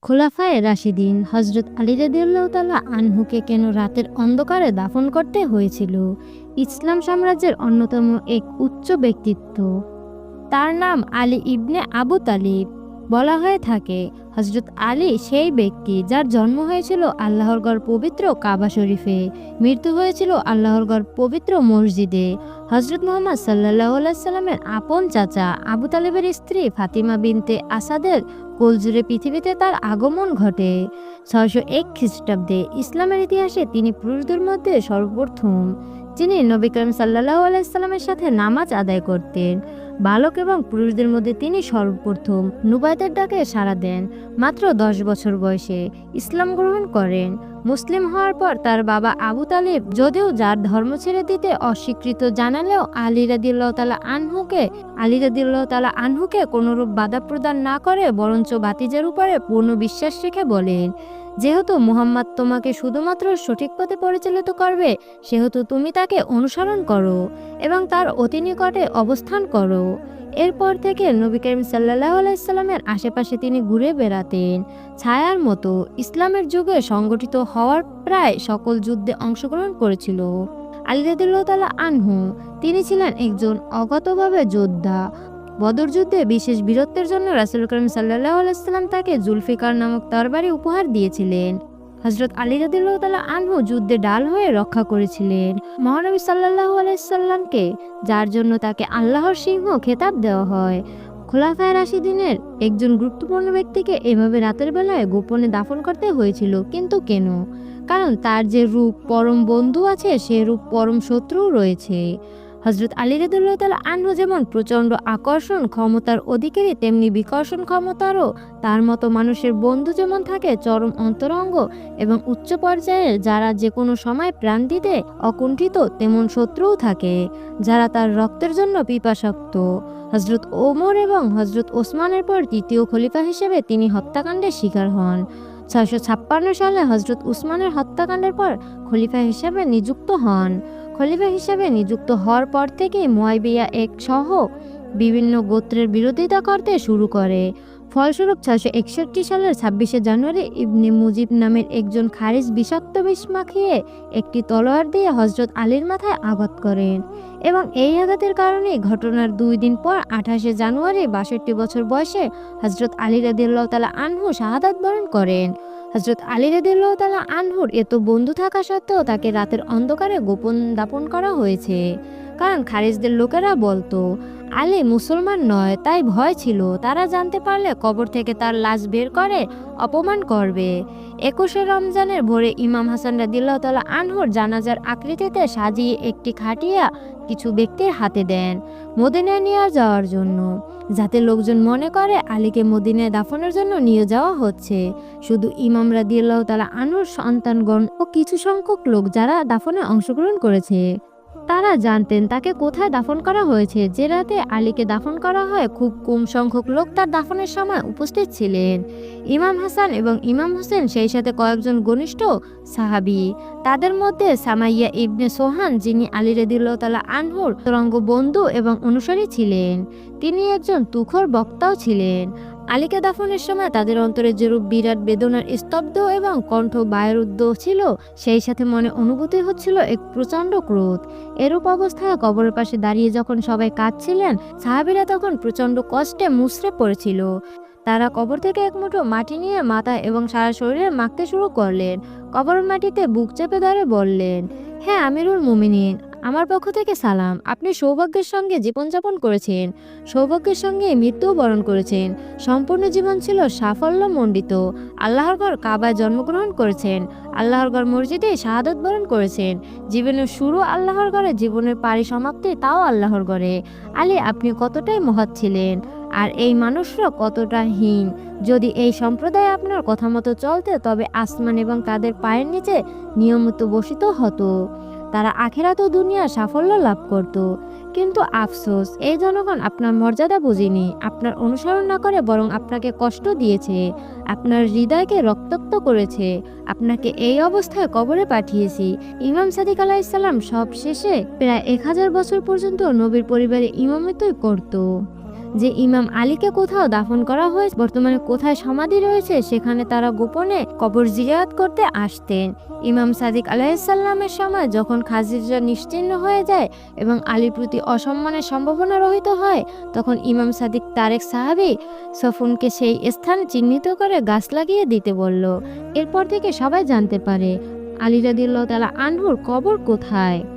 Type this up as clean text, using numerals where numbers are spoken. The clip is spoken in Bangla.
খোলাফায়ে রাশিদিন হজরত আলী রাদিয়াল্লাহু তাআলা আনহুকে কেন রাতের অন্ধকারে দাফন করতে হয়েছিল? ইসলাম সাম্রাজ্যের অন্যতম এক উচ্চ ব্যক্তিত্ব, তার নাম আলী ইবনে আবু তালিব। বলা হয়ে থাকে হজরত আলী সেই ব্যক্তি যার জন্ম হয়েছিল আল্লাহর ঘর পবিত্র কাবা শরীফে, মৃত্যু হয়েছিল আল্লাহর ঘর পবিত্র মসজিদে। হজরত মুহাম্মদ সাল্লাল্লাহু আলাইহি সাল্লামের আপন চাচা আবু তালেবের স্ত্রী ফাতিমা বিনতে আসাদের কোলজুড়ে পৃথিবীতে তার আগমন ঘটে 601 খ্রিস্টাব্দে। ইসলামের ইতিহাসে তিনি পুরুষদের মধ্যে সর্বপ্রথম যিনি নবী করিম সাল্লাল্লাহু আলাইহি সাল্লামের সাথে নামাজ আদায় করতেন। বালক এবং পুরুষদের মধ্যে তিনি সর্বপ্রথম নুবায়তের ডাকে সাড়া দেন। মাত্র 10 বছর বয়সে ইসলাম গ্রহণ করেন। মুসলিম হওয়ার পর তার বাবা আবু তালিব যদিও যার ধর্ম ছেড়ে দিতে অস্বীকৃত জানালেও আলী রাদিয়াল্লাহু তাআলা আনহুকে কোনরূপ বাধা প্রদান না করে বরঞ্চ ভাতিজার উপরে পূর্ণ বিশ্বাস রেখে বলেন, যেহেতু মুহাম্মদ তোমাকে শুধুমাত্র সঠিক পথে পরিচালিত করবে, সেহেতু তুমি তাকে অনুসরণ করো এবং তার অতি নিকটে অবস্থান করো। এরপর থেকে নবী করিম সাল্লাল্লাহু আলাইহি সাল্লামের আশেপাশে তিনি ঘুরে বেড়াতেন ছায়ার মতো। ইসলামের যুগে সংগঠিত হওয়ার প্রায় সকল যুদ্ধে অংশগ্রহণ করেছিল আলী রাদিয়াল্লাহু তাআলা আনহু। তিনি ছিলেন একজন অজ্ঞাতভাবে যোদ্ধা। বদর যুদ্ধে বিশেষ বীরত্বের জন্য রাসূল করিম সাল্লাল্লাহু আলাইহি সাল্লাম তাকে জুলফিকার নামক তরবারি উপহার দিয়েছিলেন। হযরত আলী রাদিয়াল্লাহু তাআলা আনহু যুদ্ধে ঢাল হয়ে রক্ষা করেছিলেন মহানবী সাল্লাল্লাহু আলাইহি সাল্লামকে, যার জন্য তাকে আল্লাহর সিংহ খেতাব দেওয়া হয়। খোলাফায়ে রাশিদিনের একজন গুরুত্বপূর্ণ ব্যক্তিকে এভাবে রাতের বেলায় গোপনে দাফন করতে হয়েছিল। কিন্তু কেন? কারণ তার যে রূপ পরম বন্ধু আছে, সে রূপ পরম শত্রুও রয়েছে। হজরত আলী রাদিয়াল্লাহু তাআলা আনহু যেমন প্রচণ্ড আকর্ষণ ক্ষমতার অধিকারী, তেমনি বিকর্ষণ ক্ষমতারও। তার মতো মানুষের বন্ধু যেমন থাকে চরম অন্তরঙ্গ এবং উচ্চ পর্যায়ের, যারা যে কোনো সময় প্রাণ দিতে অকুণ্ঠিত, তেমন শত্রুও থাকে যারা তার রক্তের জন্য পিপাসাক্ত। হজরত ওমর এবং হজরত ওসমানের পর তৃতীয় খলিফা হিসেবে তিনি হত্যাকাণ্ডের শিকার হন। 656 সালে হজরত উসমানের হত্যাকাণ্ডের পর খলিফা হিসেবে নিযুক্ত হন। খলিফা হিসেবে নিযুক্ত হওয়ার পর থেকেই মুয়াবিয়া এক সহ বিভিন্ন গোত্রের বিরোধিতা করতে শুরু করে। ফলস্বরূপ 661 সালের 26শে জানুয়ারি ইবনে মুজিব নামের একজন খারিজ বিষাক্ত বিষ মাখিয়ে একটি তলোয়ার দিয়ে হজরত আলীর মাথায় আঘাত করেন এবং এই আঘাতের কারণে ঘটনার 2 দিন পর 28শে জানুয়ারি 62 বছর বয়সে হজরত আলী রাদিয়াল্লাহু তাআলা আনহু শাহাদাত বরণ করেন। হজরত আলী রাদিয়াল্লাহু তাআলা আনহুর এত বন্ধু থাকা সত্ত্বেও তাকে রাতের অন্ধকারে গোপন দাফন করা হয়েছে, কারণ খারিজদের লোকেরা বলতো আলী মুসলমান নয়, তাই ভয় ছিল তারা জানতে পারলে কবর থেকে তার লাশ বের করে অপমান করবে। 21শে রমজানের ভোরে ইমাম হাসান রাদিয়াল্লাহু তাআলা আনহুর জানাজার আকৃতিতে সাজিয়ে একটি খাটিয়া কিছু ব্যক্তির হাতে দেন মদিনায় নিয়ে যাওয়ার জন্য, যাতে লোকজন মনে করে আলীকে মদিনায় দাফনের জন্য নিয়ে যাওয়া হচ্ছে। শুধু ইমাম রাদিয়াল্লাহু তাআলা আনহুর সন্তানগণ ও কিছু সংখ্যক লোক যারা দাফনে অংশগ্রহণ করেছে তারা জানতেন তাকে কোথায় দাফন করা হয়েছে। যে রাতে আলীকে দাফন করা হয়, খুব কম সংখ্যক লোক তার দাফনের সময় উপস্থিত ছিলেন। ইমাম হাসান এবং ইমাম হোসেন, সেই সাথে কয়েকজন ঘনিষ্ঠ সাহাবী, তাদের মধ্যে সামাইয়া ইবনে সোহান, যিনি আলী রাদিয়াল্লাহু তাআলা আনহুর তরঙ্গ বন্ধু এবং অনুসারী ছিলেন। তিনি একজন তুখোর বক্তাও ছিলেন। আলীকে দাফনের সময় তাদের অন্তরে যেরূপ বিরাট বেদনার স্তব্ধ এবং কণ্ঠ বায়ুরুদ্ধ ছিল, সেই সাথে মনে অনুভূতি হচ্ছিল এক প্রচণ্ড ক্রোধ। এরূপ অবস্থায় কবরের পাশে দাঁড়িয়ে যখন সবাই কাঁদছিলেন, সাহাবীরা তখন প্রচণ্ড কষ্টে মুচড়ে পড়েছিল। তারা কবর থেকে এক মুঠো মাটি নিয়ে মাথায় এবং সারা শরীরে মাখতে শুরু করলেন। কবর মাটিতে বুক চেপে ধরে বললেন, হ্যাঁ আমিরুল মুমিনিন, আমার পক্ষ থেকে সালাম। আপনি সৌভাগ্যের সঙ্গে জীবনযাপন করেছেন, সৌভাগ্যের সঙ্গে মৃত্যু বরণ করেছেন। সম্পূর্ণ জীবন ছিল সাফল্যমণ্ডিত। আল্লাহর ঘর কাবায় জন্মগ্রহণ করেছেন, আল্লাহর ঘর মসজিদে শাহাদাত বরণ করেছেন। জীবনের শুরু আল্লাহর ঘরে, জীবনের পরিসমাপ্তি তাও আল্লাহর ঘরে। আলী, আপনি কতটাই মহৎ ছিলেন, আর এই মানুষরা কতটা হীন। যদি এই সম্প্রদায় আপনার কথা মতো চলতে, তবে আসমান এবং তাদের পায়ের নিচে নিয়মিত বসিত হতো। তারা আখিরাত ও দুনিয়ার সাফল্য লাভ করত। কিন্তু আফসোস, এই জনগণ আপনার মর্যাদা বুঝেনি, আপনার অনুসরণ না করে বরং আপনাকে কষ্ট দিয়েছে, আপনার হৃদয়কে রক্তাক্ত করেছে। আপনাকে এই অবস্থায় কবরে পাঠিয়েছি। ইমাম সাদিক আলাইহিস সালাম সব শেষে প্রায় 1000 বছর পর্যন্ত নবীর পরিবারে ইমামতি করত। যে ইমাম আলীকে কোথাও দাফন করা হয়েছে, বর্তমানে কোথায় সমাধি রয়েছে, সেখানে তারা গোপনে কবর জিয়ারত করতে আসতেন। ইমাম সাদিক আলাইহিসসালামের সময় যখন খাজিজা নিশ্চিহ্ন হয়ে যায় এবং আলীর প্রতি অসম্মানের সম্ভাবনা রহিত হয়, তখন ইমাম সাদিক তার এক সাহাবী সফুনকে সেই স্থান চিহ্নিত করে গাছ লাগিয়ে দিতে বলল। এরপর থেকে সবাই জানতে পারে আলী রাদিয়াল্লাহু তাআলা আনহুর কবর কোথায়।